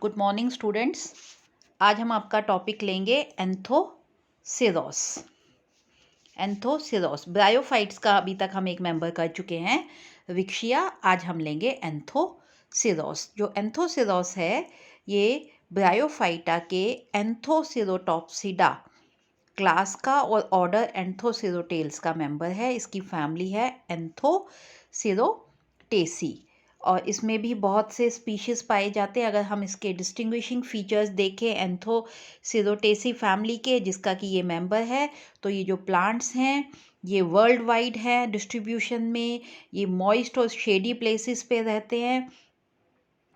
Good morning students. आज हम आपका टॉपिक लेंगे एंथोसिरोस। ब्रायोफाइट्स का अभी तक हम एक मेंबर कर चुके हैं, विक्शिया। आज हम लेंगे एंथोसिरोस। जो एंथोसिरोस है ये ब्रायोफाइटा के एंथोसिरोटॉप्सिडा क्लास का और ऑर्डर एंथोसिरोटेल्स का मेंबर है। इसकी फैमिली है एंथोसिरोटेसी और इसमें भी बहुत से स्पीशीज़ पाए जाते हैं। अगर हम इसके डिस्टिंग्विशिंग फीचर्स देखें एंथोसिरोटेसी फैमिली के, जिसका कि ये मेंबर है, तो ये जो प्लांट्स हैं ये वर्ल्ड वाइड है डिस्ट्रीब्यूशन में। ये मॉइस्ट और शेडी प्लेसेस पे रहते हैं।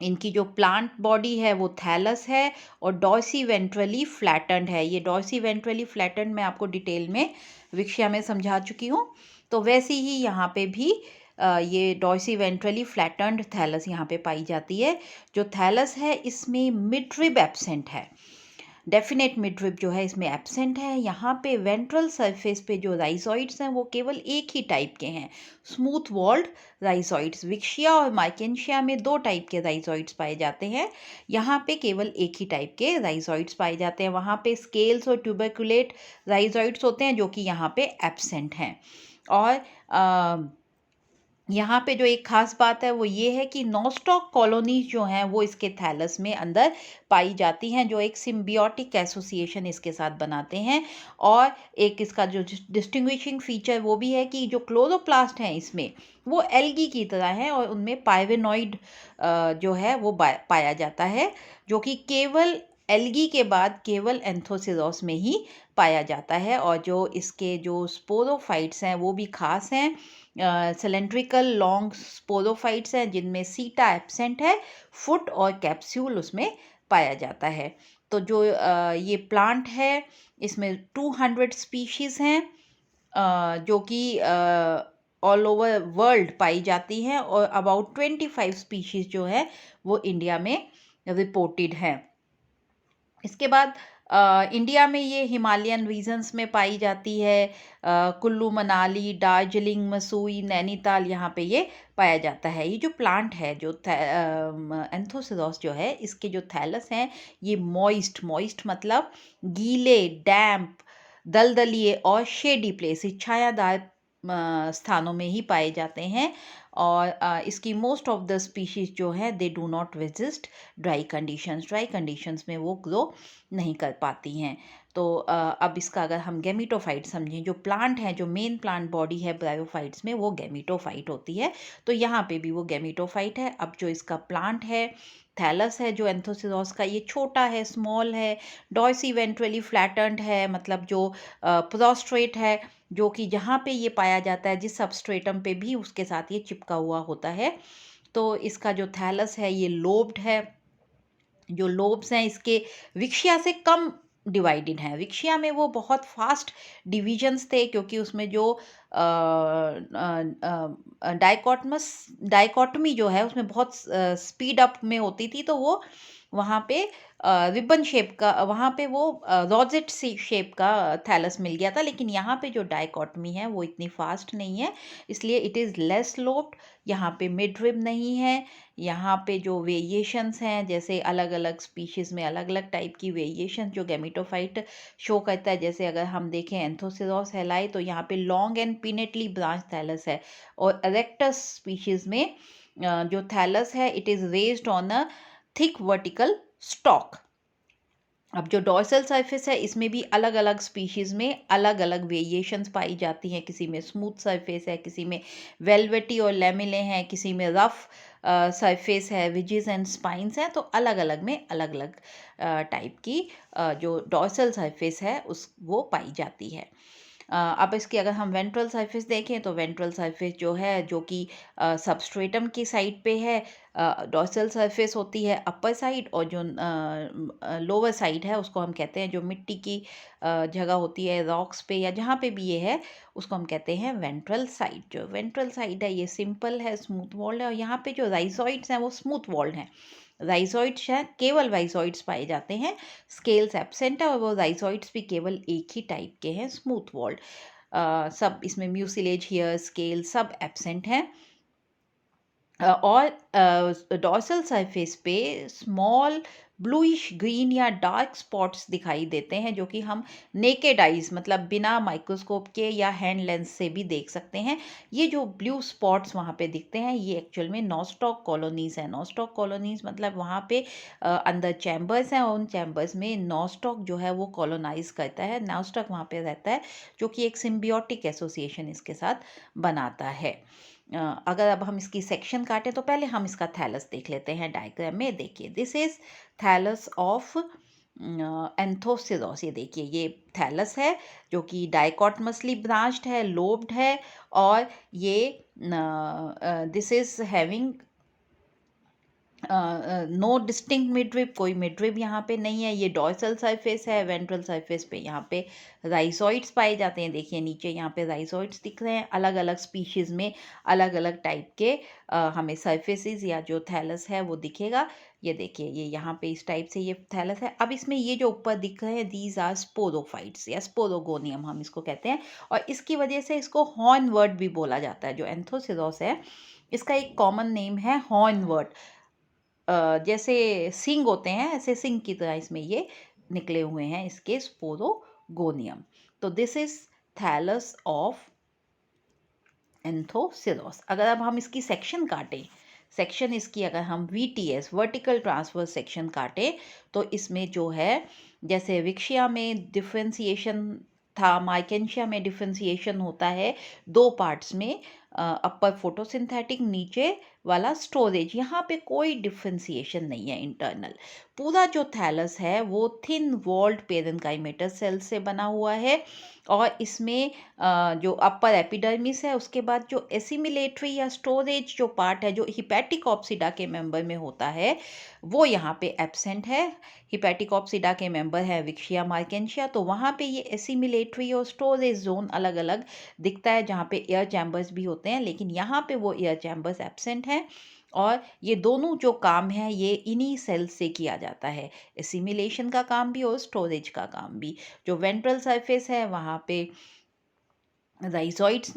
इनकी जो प्लांट बॉडी है वो थैलस है और डॉर्सी वेंट्रली फ्लैटेंड है। ये डॉर्सी वेंट्रली फ्लैटेंड मैं आपको डिटेल में विक्शिया में समझा चुकी हूँ। तो वैसे ही यहाँ पे भी ये डॉर्सी वेंट्रली फ्लैटेंड थैलस यहाँ पे पाई जाती है। जो थैलस है इसमें मिडरिब एब्सेंट है, डेफिनेट मिडरिब जो है इसमें एब्सेंट है। यहाँ पे वेंट्रल सरफेस पे जो राइजॉइड्स हैं वो केवल एक ही टाइप के हैं, स्मूथ वॉल्ड राइजॉइड्स। विक्शिया और माइकेंशिया में दो टाइप के राइजॉइड्स पाए जाते हैं, यहाँ पे केवल एक ही टाइप के राइजॉइड्स पाए जाते हैं। वहाँ पे स्केल्स और ट्यूबरकुलेट राइजॉइड्स होते हैं जो कि यहाँ पे एब्सेंट हैं। और यहाँ पे जो एक खास बात है वो ये है कि नॉस्टॉक कॉलोनीज जो हैं वो इसके थैलस में अंदर पाई जाती हैं, जो एक सिम्बियोटिक एसोसिएशन इसके साथ बनाते हैं। और एक इसका जो डिस्टिंग्विशिंग फीचर वो भी है कि जो क्लोरोप्लास्ट हैं इसमें वो एल्गी की तरह हैं और उनमें पाइवेनॉइड जो है वो पाया जाता है, जो कि केवल एल्गी के बाद केवल एंथोसिरोस में ही पाया जाता है। और जो इसके जो स्पोरोफाइट्स हैं वो भी खास हैं, सिलेंड्रिकल लॉन्ग स्पोरोफाइट्स हैं जिनमें सीटा एब्सेंट है, फुट और कैप्सूल उसमें पाया जाता है। तो जो ये प्लांट है इसमें 200 स्पीशीज़ हैं जो कि ऑल ओवर वर्ल्ड पाई जाती हैं और अबाउट 25 स्पीशीज़ जो है वो इंडिया में रिपोर्टेड हैं। इसके बाद इंडिया में ये हिमालयन रीजन्स में पाई जाती है। कुल्लू मनाली, दार्जिलिंग, मसूरी, नैनीताल, यहाँ पे ये पाया जाता है। ये जो प्लांट है जो एंथोसिरोस जो है इसके जो थैलस हैं ये मॉइस्ट मतलब गीले, डैम्प, दलदलिए और शेडी प्लेस, छायादार स्थानों में ही पाए जाते हैं। और इसकी मोस्ट ऑफ द स्पीशीज जो है they do not resist dry conditions में वो ग्रो नहीं कर पाती हैं। तो अब इसका अगर हम गैमीटोफाइट समझें, जो प्लांट है, जो मेन प्लांट बॉडी है ब्रायोफाइट्स में वो गैमीटोफाइट होती है, तो यहाँ पे भी वो गैमीटोफाइट है। अब जो इसका प्लांट है थैलस है जो एंथोसिरोस का, ये छोटा है, स्मॉल है, डॉर्सी वेंट्रली फ्लैटेंड है, मतलब जो प्रोस्ट्रेट है, जो कि जहाँ पे ये पाया जाता है जिस सबस्ट्रेटम पे भी उसके साथ ये चिपका हुआ होता है। तो इसका जो थैलस है ये लोब्ड है। जो लोब्स हैं इसके विक्शिया से कम डिवाइडेड हैं। विक्शिया में वो बहुत फास्ट डिविजन्स थे क्योंकि उसमें जो डाइकोटमी जो है उसमें बहुत स्पीड अप में होती थी, तो वो वहाँ पे रिबन शेप का, वहाँ पे वो रोजेट सी शेप का थैलस मिल गया था। लेकिन यहाँ पे जो डाइकोटमी है वो इतनी फास्ट नहीं है, इसलिए इट इज़ लेस लोब्ड। यहाँ पे मिड रिब नहीं है। यहाँ पे जो वेरिएशंस हैं, जैसे अलग अलग स्पीशीज़ में अलग अलग टाइप की वेरिएशन जो गैमीटोफाइट शो करता है, जैसे अगर हम देखें एंथोसिरोस हेलाई तो यहाँ पे long and pinnately branch thallus है। और एरेक्टस स्पीशीज़ में जो थैलस है it is raised on a thick vertical stalk. अब जो डॉर्सल सरफेस है इसमें भी अलग अलग स्पीशीज़ में अलग अलग वेरिएशंस पाई जाती हैं। किसी में स्मूथ सरफेस है, किसी में वेलवेटी और लेमिले हैं, किसी में रफ सरफेस है, विजेस एंड स्पाइंस हैं। तो अलग अलग में अलग अलग टाइप की जो डॉर्सल सरफेस है उस वो पाई जाती है। अब इसकी अगर हम वेंट्रल सरफेस देखें तो वेंट्रल सरफेस जो है जो कि सबस्ट्रेटम की साइड पे है, डॉर्सल सरफेस होती है अपर साइड, और जो लोअर साइड है उसको हम कहते हैं, जो मिट्टी की जगह होती है रॉक्स पे या जहाँ पे भी ये है उसको हम कहते हैं वेंट्रल साइड। जो वेंट्रल साइड है ये सिंपल है, स्मूथ वॉल्ड है, और यहाँ पे जो राइजॉइड्स हैं वो स्मूथ वॉल्ड हैं। राइजॉइड्स हैं, केवल राइजॉइड्स पाए जाते हैं, स्केल्स एब्सेंट है, और वो राइजॉइड्स भी केवल एक ही टाइप के हैं, स्मूथ वॉल्ड। सब इसमें म्यूसिलेज, हेयर, स्केल सब एब्सेंट हैं। और डॉर्सल सरफेस पे स्मॉल ब्लूइश ग्रीन या डार्क स्पॉट्स दिखाई देते हैं, जो कि हम नेकेड आइज मतलब बिना माइक्रोस्कोप के या हैंड लेंस से भी देख सकते हैं। ये जो ब्लू स्पॉट्स वहाँ पे दिखते हैं, ये एक्चुअल में नॉस्टॉक कॉलोनीज हैं। नॉस्टॉक कॉलोनीज मतलब वहाँ पे अंदर चैम्बर्स हैं और उन चैम्बर्स में नॉस्टॉक जो है वो कॉलोनाइज करता है, नॉस्टॉक वहाँ पे रहता है, जो कि एक सिम्बियोटिक एसोसिएशन इसके साथ बनाता है। अगर अब हम इसकी सेक्शन काटें तो पहले हम इसका थैलस देख लेते हैं। डायग्राम में देखिए, this is thallus of Anthoceros. ये देखिए, ये थैलस है जो कि डाइकोटमसली ब्रांच्ड है, लोब्ड है, और ये this is having no distinct midrib, कोई मिडरिब यहाँ पे नहीं है। ये डॉर्सल सरफेस है, वेंट्रल सरफेस पे यहाँ पे राइजोइड्स पाए जाते हैं। देखिए नीचे यहाँ पे राइजोइड्स दिख रहे हैं। अलग अलग स्पीशीज़ में अलग अलग टाइप के हमें सरफेसेस या जो थैलस है वो दिखेगा। ये देखिए, ये यहाँ पे इस टाइप से ये थैलस है। अब इसमें ये जो ऊपर दिख रहे हैं, दीज आर स्पोरोफाइट्स या स्पोरोगोनियम हम इसको कहते हैं, और इसकी वजह से इसको हॉर्न वर्ड भी बोला जाता है। जो एंथोसिरोस है, इसका एक कॉमन नेम है हॉर्न वर्ड। जैसे सिंग होते हैं, ऐसे सिंग की तरह इसमें ये निकले हुए हैं, इसके स्पोरोगोनियम। तो this is thallus of Anthoceros. अगर अब हम इसकी सेक्शन काटें, सेक्शन इसकी अगर हम VTS वर्टिकल ट्रांसफर सेक्शन काटें, तो इसमें जो है, जैसे विक्शिया में डिफरेंशिएशन था, माइकेंशिया में डिफरेंशिएशन होता है दो पार्ट्स में, अपर फोटोसिंथेटिक, नीचे वाला स्टोरेज। यहाँ पे कोई डिफरेंशिएशन नहीं है इंटरनल। पूरा जो थैलस है वो थिन वॉल्ड पेरेन्काइमेटस सेल से बना हुआ है, और इसमें जो अपर एपिडर्मिस है, उसके बाद जो एसिमिलेटरी या स्टोरेज जो पार्ट है, जो हिपैटिक ऑप्सिडा के मेंबर में होता है, वो यहाँ पे एब्सेंट है। हिपैटिक ऑप्सिडा के मेंबर है विक्शिया, मार्केंशिया, तो वहाँ पे ये एसिमिलेटरी और स्टोरेज जोन अलग अलग दिखता है, जहाँ पे एयर चैम्बर्स भी होते हैं, लेकिन यहाँ पे वो एयर चैम्बर्स एब्सेंट हैं। और ये दोनों जो काम है ये इन्हीं सेल्स से किया जाता है, एसिमिलेशन का काम भी और स्टोरेज का काम भी। जो वेंट्रल सरफेस है वहाँ पे राइजोइड्स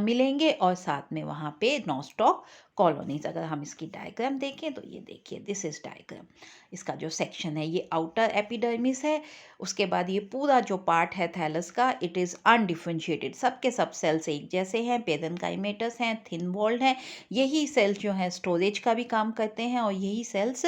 मिलेंगे, और साथ में वहाँ पे नॉस्टॉक कॉलोनीज। अगर हम इसकी डायग्राम देखें तो ये देखिए, दिस इज डायग्राम। इसका जो सेक्शन है ये आउटर एपिडर्मिस है। उसके बाद ये पूरा जो पार्ट है थैलस का, इट इज़ अनडिफरेंशिएटेड, सबके सब सेल्स एक जैसे हैं, पेरेन्काइमेटस हैं, थिन वॉल्ड हैं। यही सेल्स जो हैं स्टोरेज का भी काम करते हैं, और यही सेल्स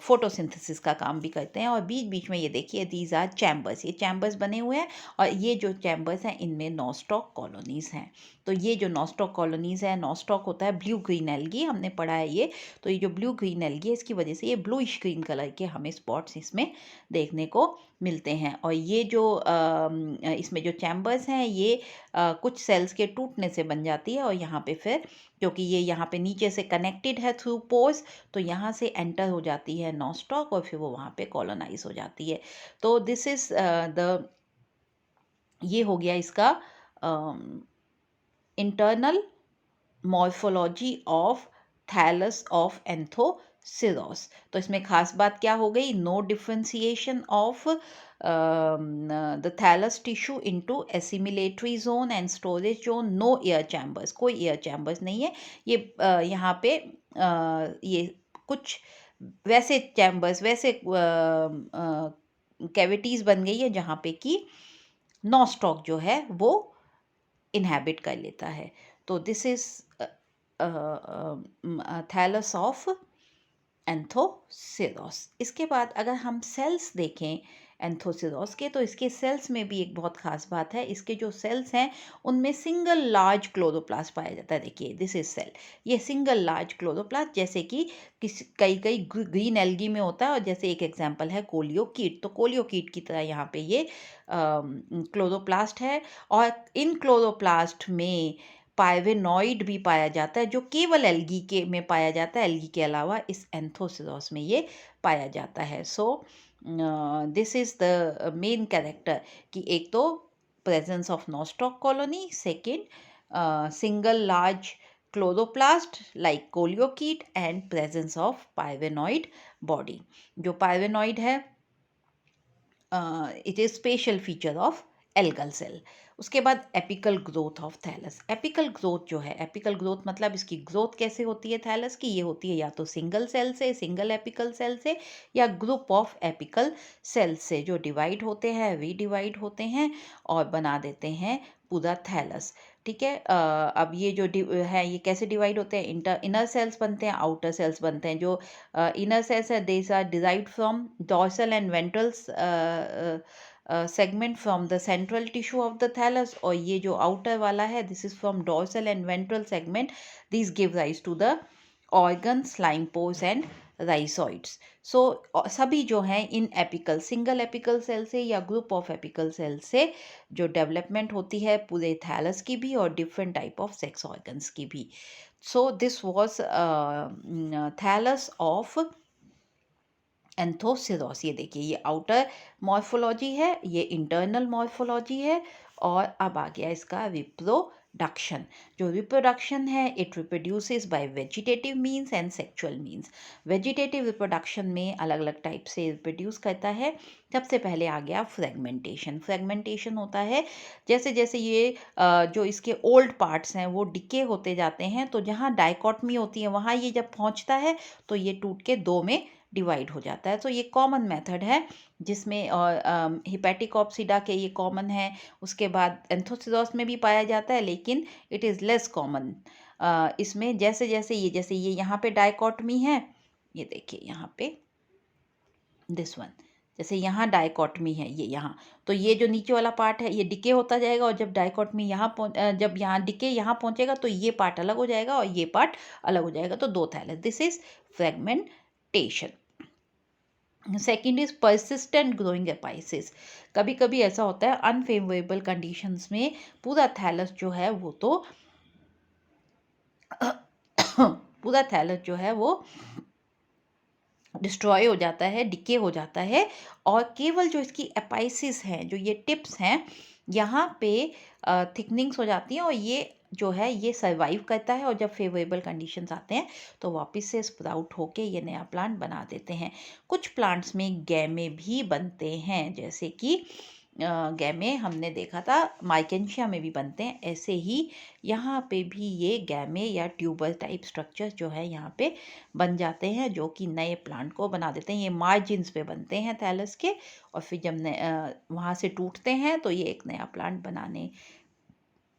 फोटोसिंथेसिस का काम भी करते हैं। और बीच बीच में ये देखिए, दीज आर चैम्बर्स, ये चैम्बर्स बने हुए हैं, और ये जो चैम्बर्स हैं इनमें नॉस्टॉक कॉलोनीज हैं। तो ये जो नॉस्टॉक कॉलोनीज है, नॉस्टॉक होता है ब्लू ग्रीन एल्गी, हमने पढ़ा है ये। तो ये जो ब्लू ग्रीन एल्गी है, इसकी वजह से ये ब्लूइश ग्रीन कलर के हमें स्पॉट्स इसमें देखने को मिलते हैं। और ये जो इसमें जो चैम्बर्स हैं, ये कुछ सेल्स के टूटने से बन जाती है, और यहाँ पे फिर, क्योंकि ये यहाँ पे नीचे से कनेक्टेड है थ्रू पोर्स, तो यहाँ से एंटर हो जाती है नॉस्टॉक, और फिर वो वहाँ पे कॉलोनाइज हो जाती है। तो दिस इज द ये हो गया इसका internal morphology of thallus of Anthoceros. तो इसमें खास बात क्या हो गई, no differentiation of the thallus tissue into assimilatory zone and storage zone, no air chambers, कोई एयर चैम्बर्स नहीं है। ये यहाँ पे ये कुछ वैसे चैम्बर्स, वैसे कैविटीज़ बन गई है जहाँ पे कि नॉस्टॉक जो है वो इनहैबिट कर लेता है। तो this is thallus of Anthoceros. इसके बाद अगर हम सेल्स देखें एंथोसिरोस के, तो इसके सेल्स में भी एक बहुत खास बात है। इसके जो सेल्स हैं उनमें सिंगल लार्ज क्लोरोप्लास्ट पाया जाता है। देखिए, दिस इज सेल, ये सिंगल लार्ज क्लोरोप्लास्ट, जैसे कि कई कई ग्रीन एल्गी में होता है, और जैसे एक एग्जांपल है कोलियोकीट, तो कोलियोकीट की तरह यहाँ पे ये क्लोरोप्लास्ट है। और इन क्लोरोप्लास्ट में पाइवेनॉइड भी पाया जाता है, जो केवल एल्गी के में पाया जाता है, एल्गी के अलावा इस एंथोसिरोस में ये पाया जाता है। So this is the main character, कि एक तो presence of Nostoc colony, second single large chloroplast like Coleochaete, and presence of pyrenoid body. जो पाइवेनॉइड है, it is special feature of algal cell. उसके बाद apical growth of thallus. Apical growth जो है, apical growth मतलब इसकी growth कैसे होती है थैलस की, ये होती है या तो सिंगल सेल से, सिंगल एपिकल सेल से, या ग्रुप ऑफ एपिकल सेल से जो डिवाइड होते हैं, रीडिवाइड होते हैं और बना देते हैं पूरा थैलस। ठीक है। अब ये जो है ये कैसे डिवाइड होते हैं, इनर सेल्स बनते हैं, आउटर सेल्स बनते हैं। जो इनर सेल्स है this are derived from dorsal and ventral segment from the central tissue of the thallus, और ये जो आउटर वाला है this is from dorsal and ventral segment, this give rise to the organs, slime pores and rhizoids. So सभी जो हैं in apical, single apical cell से या ग्रुप ऑफ एपिकल सेल से जो डेवलपमेंट होती है पूरे थैलस की भी और different type of sex organs की भी। So this was thallus of Anthoceros. ये देखिए ये आउटर मॉर्फोलॉजी है, ये इंटरनल मॉर्फोलॉजी है, और अब आ गया इसका रिप्रोडक्शन। जो रिप्रोडक्शन है it reproduces bye vegetative means and sexual means. Vegetative reproduction में अलग अलग टाइप से रिप्रोड्यूस करता है। सबसे पहले आ गया फ्रेगमेंटेशन। फ्रेगमेंटेशन होता है जैसे जैसे ये जो इसके ओल्ड पार्ट्स हैं वो डिके होते जाते हैं, तो जहाँ डाइकोटमी होती है वहाँ ये जब पहुँचता है तो ये टूट के दो में डिवाइड हो जाता है। तो ये कॉमन मेथड है जिसमें हिपैटिक ऑप्सिडा के ये कॉमन है, उसके बाद एंथोसिरोस में भी पाया जाता है लेकिन इट इज़ लेस कॉमन। इसमें जैसे जैसे ये यहाँ पे डाइकोटमी है, ये देखिए यहाँ पे दिस वन, जैसे यहाँ डाइकोटमी है ये यहाँ, तो ये जो नीचे वाला पार्ट है ये डिके होता जाएगा, और जब डाइकोटमी जब यहाँ डिके यहाँ पहुँचेगा तो ये पार्ट अलग हो जाएगा और ये पार्ट अलग हो जाएगा, तो दो thallus. This is fragmentation. Second is persistent growing apices. कभी कभी ऐसा होता है अनफेवरेबल कंडीशंस में पूरा थैलस जो है वो तो पूरा थैलस जो है वो डिस्ट्रॉय हो जाता है, डिके हो जाता है, और केवल जो इसकी एपाइसिस हैं, जो ये टिप्स हैं, यहाँ पे थिकनिंग्स हो जाती हैं और ये जो है ये सर्वाइव करता है, और जब फेवरेबल कंडीशंस आते हैं तो वापस से स्प्राउट होके ये नया प्लांट बना देते हैं। कुछ प्लांट्स में गैमे भी बनते हैं, जैसे कि गैमे हमने देखा था माइकेंशिया में भी बनते हैं, ऐसे ही यहाँ पे भी ये गैमे या ट्यूबर टाइप स्ट्रक्चर जो है यहाँ पे बन जाते हैं, जो कि नए प्लांट को बना देते हैं। ये मार्जिन्स पे बनते हैं थैलस के, और फिर जब वहाँ से टूटते हैं तो ये एक नया प्लांट बनाने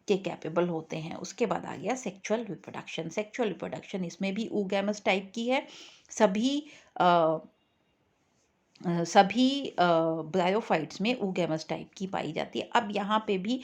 के कैपेबल होते हैं। उसके बाद आ गया सेक्सुअल रिप्रोडक्शन। सेक्सुअल रिप्रोडक्शन इसमें भी ऊगैमस टाइप की है। सभी ब्रायोफाइट्स में ऊगैमस टाइप की पाई जाती है। अब यहाँ पे भी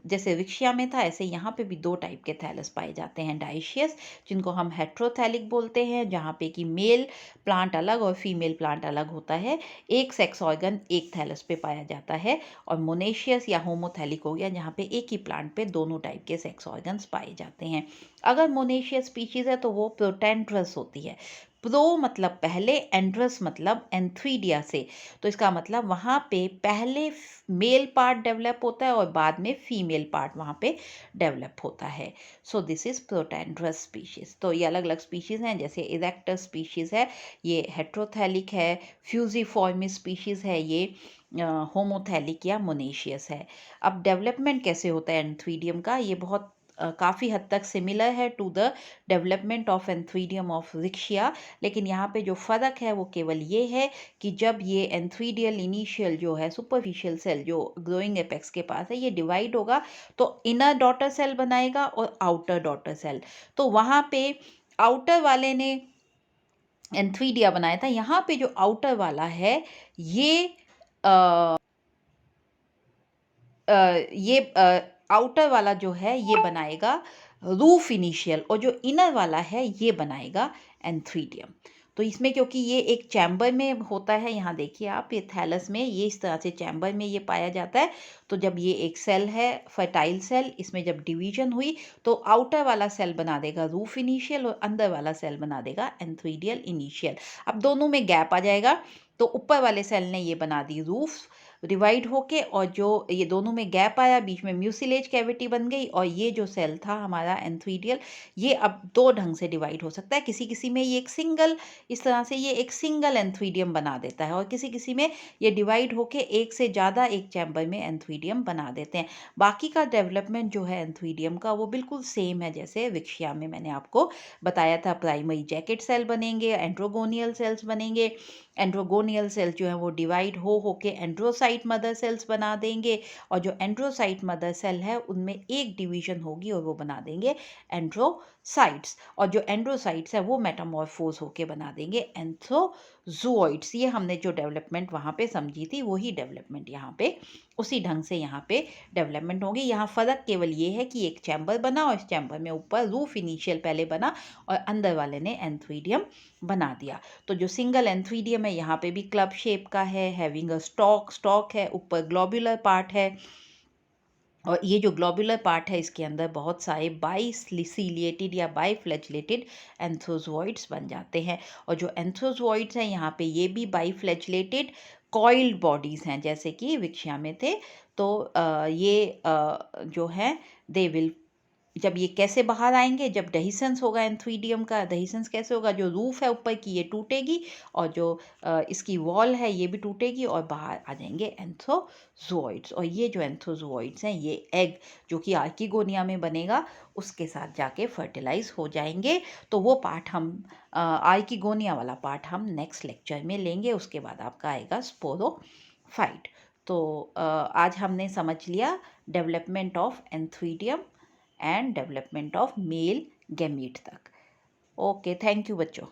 जैसे रिक्शिया में था ऐसे यहाँ पे भी दो टाइप के थैलस पाए जाते हैं, डाइशियस जिनको हम हेट्रोथैलिक बोलते हैं, जहाँ पे कि मेल प्लांट अलग और फीमेल प्लांट अलग होता है, एक सेक्स ऑर्गन एक थैलस पे पाया जाता है, और मोनेशियस या होमोथैलिक हो गया जहाँ पे एक ही प्लांट पे दोनों टाइप के सेक्स ऑर्गन्स पाए जाते हैं। अगर मोनेशियस स्पीशीज है तो वो प्रोटेंट्रस होती है। प्रो मतलब पहले, एंड्रस मतलब एंथ्रीडिया से, तो इसका मतलब वहाँ पे पहले मेल पार्ट डेवलप होता है और बाद में फीमेल पार्ट वहाँ पे डेवलप होता है। So this is protandrous species. तो ये अलग अलग स्पीशीज हैं, जैसे इरेक्टस स्पीशीज है, ये हेट्रोथैलिक है, फ्यूजिफॉर्मिस स्पीशीज है, ये होमोथैलिक या मोनेशियस है। अब डेवलपमेंट कैसे होता है एंथ्रीडियम का, ये बहुत काफ़ी हद तक सिमिलर है to the development of antheridium of Riccia, लेकिन यहाँ पे जो फ़र्क है वो केवल ये है कि जब ये एंथ्रीडियल इनिशियल जो है सुपरफिशियल सेल जो ग्रोइंग एपेक्स के पास है ये डिवाइड होगा तो इनर डॉटर सेल बनाएगा और आउटर डॉटर सेल। तो वहाँ पे आउटर वाले ने एंथ्रीडिया बनाया था, यहाँ पे जो आउटर वाला है ये ये आउटर वाला जो है ये बनाएगा रूफ इनिशियल, और जो इनर वाला है ये बनाएगा एंथ्रीडियम। तो इसमें क्योंकि ये एक चैम्बर में होता है, यहाँ देखिए आप ये थैलस में ये इस तरह से चैम्बर में ये पाया जाता है, तो जब ये एक सेल है फर्टाइल सेल, इसमें जब डिवीजन हुई तो आउटर वाला सेल बना देगा रूफ इनिशियल और अंदर वाला सेल बना देगा एंथ्रीडियल इनिशियल। अब दोनों में गैप आ जाएगा, तो ऊपर वाले सेल ने ये बना दी रूफ डिवाइड होके और जो ये दोनों में गैप आया, बीच में म्यूसिलेज कैविटी बन गई और ये जो सेल था हमारा एंथ्रीडियल, ये अब दो ढंग से डिवाइड हो सकता है। किसी किसी में ये एक सिंगल, इस तरह से ये एक सिंगल एंथ्रीडियम बना देता है और किसी किसी में ये डिवाइड होके एक से ज़्यादा एक चैम्बर में एंथ्रीडियम बना देते हैं। बाकी का डेवलपमेंट जो है एंथ्रीडियम का वो बिल्कुल सेम है जैसे विक्शिया में मैंने आपको बताया था। प्राइमरी जैकेट सेल बनेंगे, एंड्रोगोनियल सेल्स बनेंगे। एंड्रोगोनियल सेल जो है वो डिवाइड हो के एंड्रोसाइट मदर सेल्स बना देंगे और जो एंड्रोसाइट मदर सेल है उनमें एक डिवीजन होगी और वो बना देंगे एंड्रोसाइट्स, और जो एंड्रोसाइट्स है वो मेटामॉर्फोज होके बना देंगे एंथ्रोजोइड्स। ये हमने जो डेवलपमेंट वहाँ पे समझी थी वही डेवलपमेंट यहाँ पे उसी ढंग से यहाँ पे डेवलपमेंट होगी। यहाँ फ़र्क केवल ये है कि एक चैम्बर बना और इस चैम्बर में ऊपर रूफ इनिशियल पहले बना और अंदर वाले ने एंथ्रीडियम बना दिया। तो जो सिंगल एंथ्रीडियम है यहाँ पे भी क्लब शेप का है, हैविंग अ स्टॉक है, ऊपर ग्लोब्यूलर पार्ट है और ये जो ग्लोब्यूलर पार्ट है इसके अंदर बहुत सारे बाइसिलिएटेड या बाइफ्लैजिलेटेड एंथ्रोजोइड्स बन जाते हैं। और जो एंथ्रोजोइड्स हैं यहाँ पे ये भी बाइफ्लैजिलेटेड कॉइल्ड बॉडीज़ हैं जैसे कि विक्शिया में थे। तो जो है दे विल, जब ये कैसे बाहर आएंगे, जब डेहिसेंस होगा एंथ्रीडियम का। डेहिसेंस कैसे होगा, जो रूफ है ऊपर की ये टूटेगी और जो इसकी वॉल है ये भी टूटेगी और बाहर आ जाएंगे एंथ्रोजोइड्स। और ये जो एंथ्रोजोइड्स हैं ये एग जो कि आर्किगोनिया में बनेगा उसके साथ जाके फर्टिलाइज हो जाएंगे। तो वो पार्ट हम आर्किगोनिया वाला पार्ट हम नेक्स्ट लेक्चर में लेंगे। उसके बाद आपका आएगा स्पोरोफाइट। तो आज हमने समझ लिया development of antheridium and development of male gamete तक। ओके, थैंक यू बच्चों।